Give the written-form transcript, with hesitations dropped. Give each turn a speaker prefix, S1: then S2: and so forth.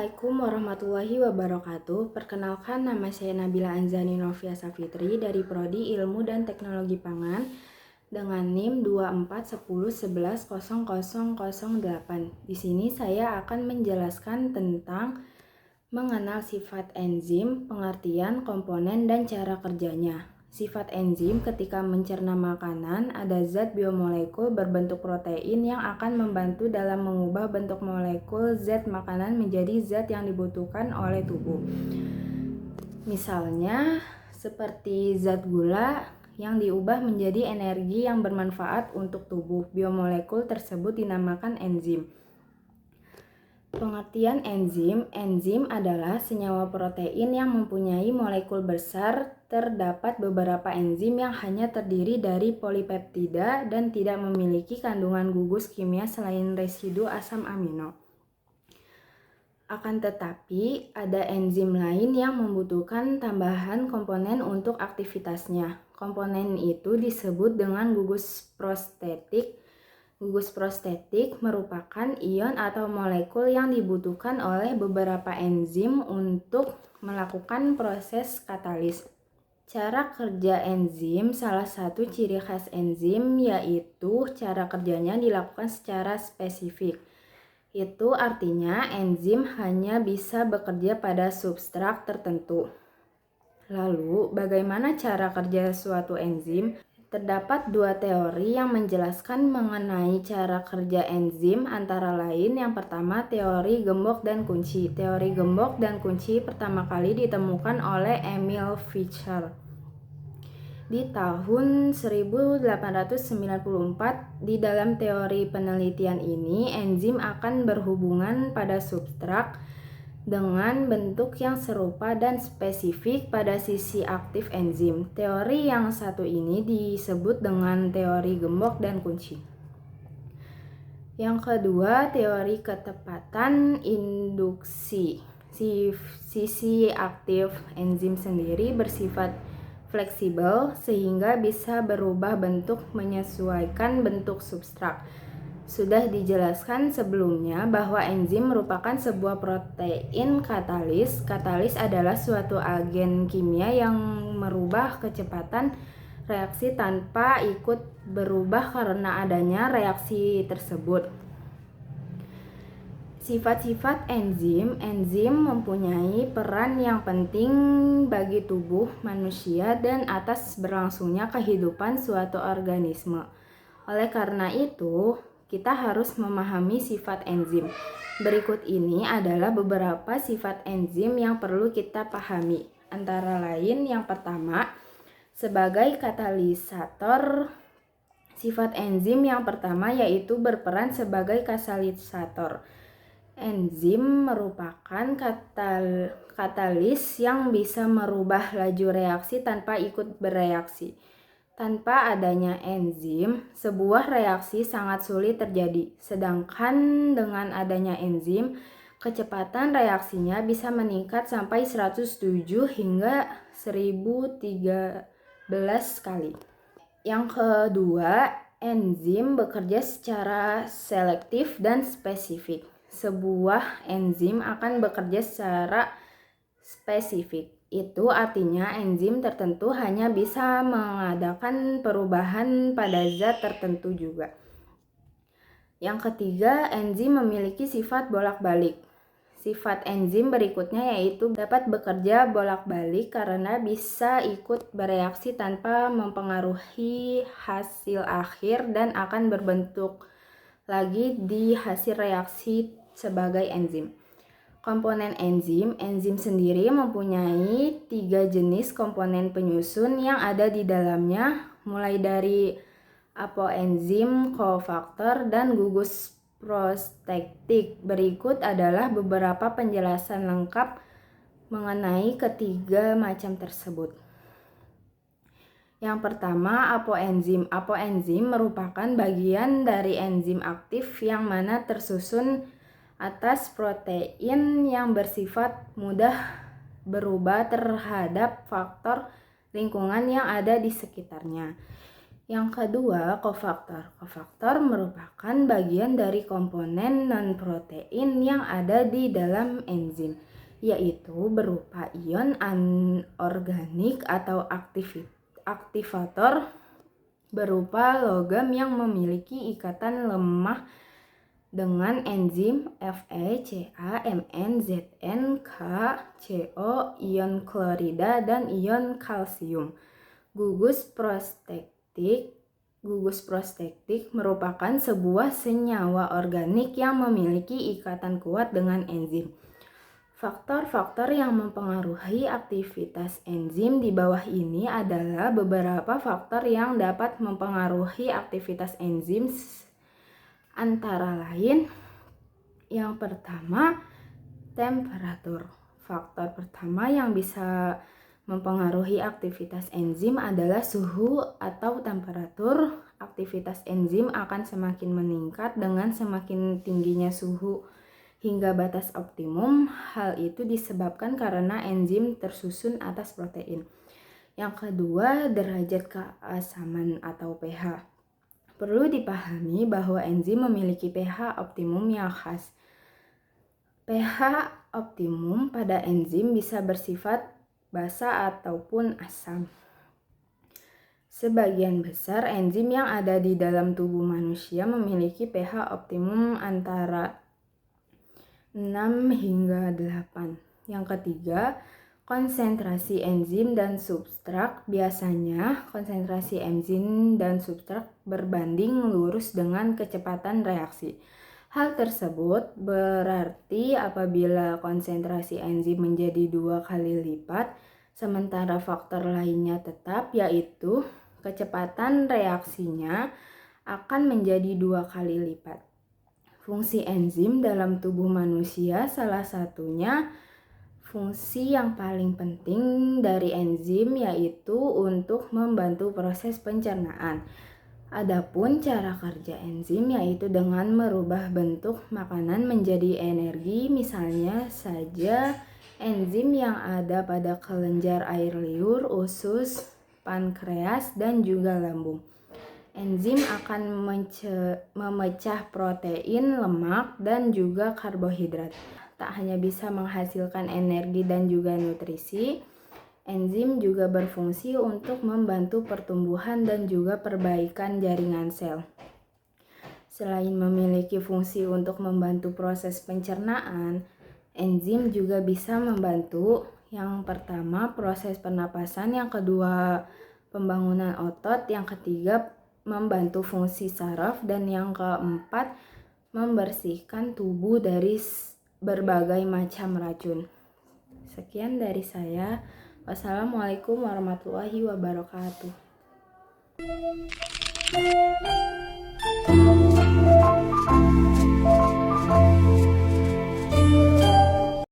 S1: Assalamualaikum warahmatullahi wabarakatuh. Perkenalkan, nama saya Nabila Anzani Novia Safitri dari Prodi Ilmu dan Teknologi Pangan dengan NIM 2410110008. Di sini saya akan menjelaskan tentang mengenal sifat enzim, pengertian, komponen, dan cara kerjanya. Sifat enzim ketika mencerna makanan, ada zat biomolekul berbentuk protein yang akan membantu dalam mengubah bentuk molekul zat makanan menjadi zat yang dibutuhkan oleh tubuh. Misalnya seperti zat gula yang diubah menjadi energi yang bermanfaat untuk tubuh. Biomolekul tersebut dinamakan enzim. Pengertian enzim. Enzim adalah senyawa protein yang mempunyai molekul besar. Terdapat beberapa enzim yang hanya terdiri dari polipeptida dan tidak memiliki kandungan gugus kimia selain residu asam amino. Akan tetapi, ada enzim lain yang membutuhkan tambahan komponen untuk aktivitasnya. Komponen itu disebut dengan gugus prostetik. Gugus prostetik merupakan ion atau molekul yang dibutuhkan oleh beberapa enzim untuk melakukan proses katalis. Cara kerja enzim, salah satu ciri khas enzim yaitu cara kerjanya dilakukan secara spesifik. Itu artinya enzim hanya bisa bekerja pada substrat tertentu. Lalu, bagaimana cara kerja suatu enzim? Terdapat dua teori yang menjelaskan mengenai cara kerja enzim, antara lain yang pertama teori gembok dan kunci. Teori gembok dan kunci pertama kali ditemukan oleh Emil Fischer di tahun 1894. Di dalam teori penelitian ini, enzim akan berhubungan pada substrat dengan bentuk yang serupa dan spesifik pada sisi aktif enzim. Teori yang satu ini disebut dengan teori gembok dan kunci. Yang kedua, teori ketepatan induksi. Sisi aktif enzim sendiri bersifat fleksibel sehingga bisa berubah bentuk menyesuaikan bentuk substrat. Sudah dijelaskan sebelumnya bahwa enzim merupakan sebuah protein katalis. Katalis adalah suatu agen kimia yang merubah kecepatan reaksi tanpa ikut berubah karena adanya reaksi tersebut. Sifat-sifat enzim. Enzim mempunyai peran yang penting bagi tubuh manusia dan atas berlangsungnya kehidupan suatu organisme. Oleh karena itu, kita harus memahami sifat enzim. Berikut ini adalah beberapa sifat enzim yang perlu kita pahami. Antara lain, yang pertama, sebagai katalisator. Sifat enzim yang pertama yaitu berperan sebagai katalisator. Enzim merupakan katalis yang bisa merubah laju reaksi tanpa ikut bereaksi. Tanpa adanya enzim, sebuah reaksi sangat sulit terjadi. Sedangkan dengan adanya enzim, kecepatan reaksinya bisa meningkat sampai 107 hingga 1013 kali. Yang kedua, enzim bekerja secara selektif dan spesifik. Sebuah enzim akan bekerja secara spesifik. Itu artinya enzim tertentu hanya bisa mengadakan perubahan pada zat tertentu juga. Yang ketiga, enzim memiliki sifat bolak-balik. Sifat enzim berikutnya yaitu dapat bekerja bolak-balik karena bisa ikut bereaksi tanpa mempengaruhi hasil akhir dan akan berbentuk lagi di hasil reaksi sebagai enzim. Komponen enzim. Enzim sendiri mempunyai 3 jenis komponen penyusun yang ada di dalamnya, mulai dari apoenzim, kofaktor, dan gugus prostetik. Berikut adalah beberapa penjelasan lengkap mengenai ketiga macam tersebut. Yang pertama, apoenzim. Apoenzim merupakan bagian dari enzim aktif yang mana tersusun atas protein yang bersifat mudah berubah terhadap faktor lingkungan yang ada di sekitarnya. Yang kedua, kofaktor. Kofaktor merupakan bagian dari komponen non-protein yang ada di dalam enzim, yaitu berupa ion anorganik atau aktivator berupa logam yang memiliki ikatan lemah dengan enzim FeCAMnZnKCO, ion klorida, dan ion kalsium. Gugus prostetik merupakan sebuah senyawa organik yang memiliki ikatan kuat dengan enzim. Faktor-faktor yang mempengaruhi aktivitas enzim di bawah ini adalah beberapa faktor yang dapat mempengaruhi aktivitas enzim, antara lain yang pertama, temperatur. Faktor pertama yang bisa mempengaruhi aktivitas enzim adalah suhu atau temperatur. Aktivitas enzim akan semakin meningkat dengan semakin tingginya suhu hingga batas optimum. Hal itu disebabkan karena enzim tersusun atas protein. Yang kedua, derajat keasaman atau pH. Perlu dipahami bahwa enzim memiliki pH optimum yang khas. pH optimum pada enzim bisa bersifat basa ataupun asam. Sebagian besar enzim yang ada di dalam tubuh manusia memiliki pH optimum antara 6 hingga 8. Yang ketiga, konsentrasi enzim dan substrat. Biasanya konsentrasi enzim dan substrat berbanding lurus dengan kecepatan reaksi. Hal tersebut berarti apabila konsentrasi enzim menjadi 2 kali lipat, sementara faktor lainnya tetap, yaitu kecepatan reaksinya akan menjadi 2 kali lipat. Fungsi enzim dalam tubuh manusia, salah satunya fungsi yang paling penting dari enzim yaitu untuk membantu proses pencernaan. Adapun cara kerja enzim yaitu dengan merubah bentuk makanan menjadi energi, misalnya saja enzim yang ada pada kelenjar air liur, usus, pankreas, dan juga lambung. Enzim akan memecah protein, lemak, dan juga karbohidrat. Tak hanya bisa menghasilkan energi dan juga nutrisi, enzim juga berfungsi untuk membantu pertumbuhan dan juga perbaikan jaringan sel. Selain memiliki fungsi untuk membantu proses pencernaan, enzim juga bisa membantu yang pertama proses pernapasan, yang kedua pembangunan otot, yang ketiga membantu fungsi saraf, dan yang keempat membersihkan tubuh dari berbagai macam racun. Sekian dari saya. Wassalamualaikum warahmatullahi wabarakatuh.